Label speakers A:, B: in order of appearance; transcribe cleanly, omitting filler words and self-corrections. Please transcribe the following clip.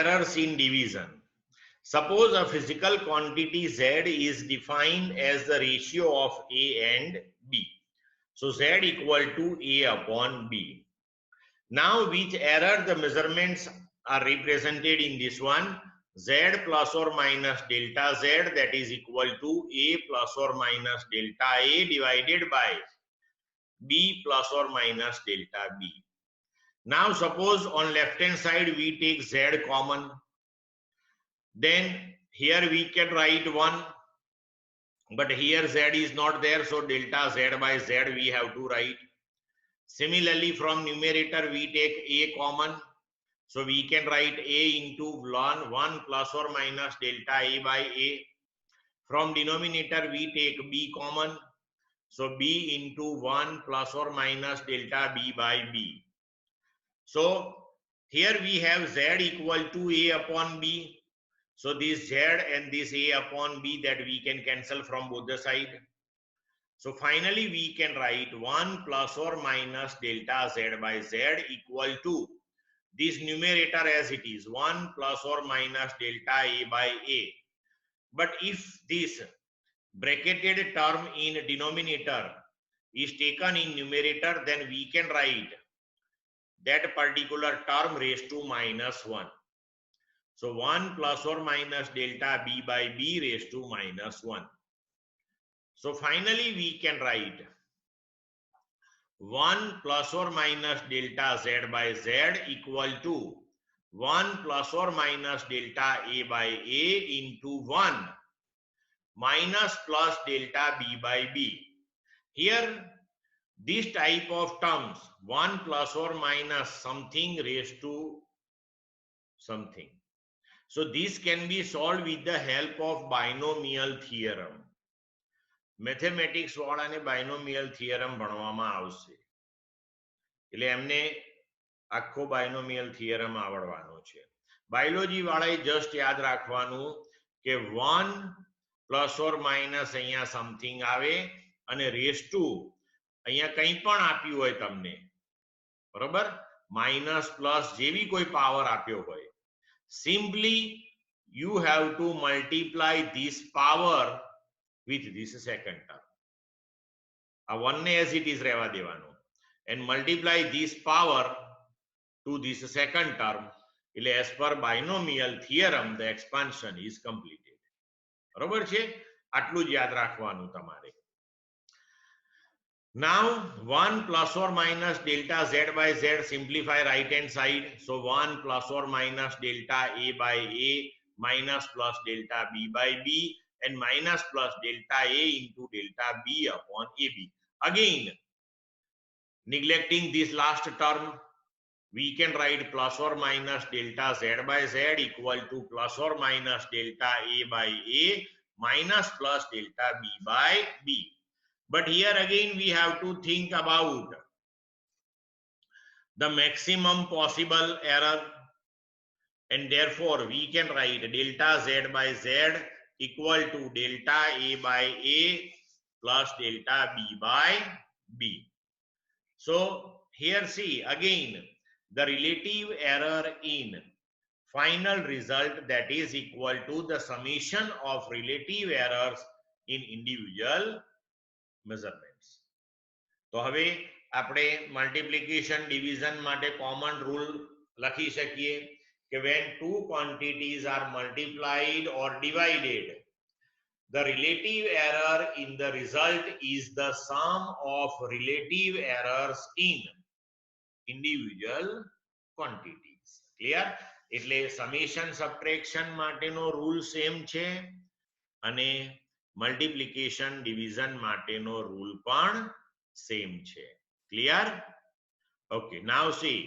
A: errors in division. Suppose a physical quantity Z is defined as the ratio of A and B. So Z equal to A upon B. Now which error the measurements are represented in this one? Z plus or minus delta Z, that is equal to A plus or minus delta A divided by B plus or minus delta B. Now suppose on left hand side we take Z common. Then here we can write 1, but here Z is not there, so delta Z by Z we have to write. Similarly, from numerator we take A common, so we can write A into 1 plus or minus delta A by A. From denominator we take B common, so B into 1 plus or minus delta B by B. So here we have Z equal to A upon B. So this Z and this A upon B, that we can cancel from both the side. So finally we can write 1 plus or minus delta Z by Z equal to this numerator as it is, 1 plus or minus delta A by A. But if this bracketed term in denominator is taken in numerator, then we can write that particular term raised to minus 1. So 1 plus or minus delta B by B raised to minus 1. So finally we can write 1 plus or minus delta Z by Z equal to 1 plus or minus delta A by A into 1 minus plus delta B by B. Here this type of terms, 1 plus or minus something raised to something. So this can be solved with the help of binomial theorem. Mathematics વાળાને બાયનોમિયલ theorem ભણવામાં આવશે, એટલે એમને આખો બાયનોમિયલ theorem આવડવાનો છે. Biology વાળાએ just યાદ રાખવાનું કે 1 પ્લસ ઓર માઇનસ અહીંયા સમથિંગ આવે અને રેસ ટુ અહીંયા કંઈ પણ આપ્યું હોય તમને, બરોબર, માઇનસ પ્લસ જેવી કોઈ પાવર આપ્યો હોય, simply you have to multiply this power with this second term. A 1 as it is રહેવા દેવાનો and multiply this power to this second term. As per binomial theorem the expansion is completed. બરોબર છે, આટલું જ યાદ રાખવાનું તમારે. Now 1 plus or minus delta Z by Z, simplify right hand side. So 1 plus or minus delta A by A minus plus delta B by B and minus plus delta A into delta B upon AB. Again, neglecting this last term, we can write plus or minus delta Z by Z equal to plus or minus delta A by A minus plus delta B by B. But here again we have to think about the maximum possible error, and therefore we can write delta Z by Z equal to delta A by A plus delta B by B. So here see again the relative error in final result, that is equal to the summation of relative errors in individual measurements. તો હવે આપણે multiplication division માટે common rule લખી શકીએ કે when two quantities are multiplied or divided, the relative error in the result is the sum of relative errors in individual quantities. Clear? એટલે summation subtraction માટેનો rule same છે અને multiplication division માટેનો rule પણ same છે. Clear? Okay, now see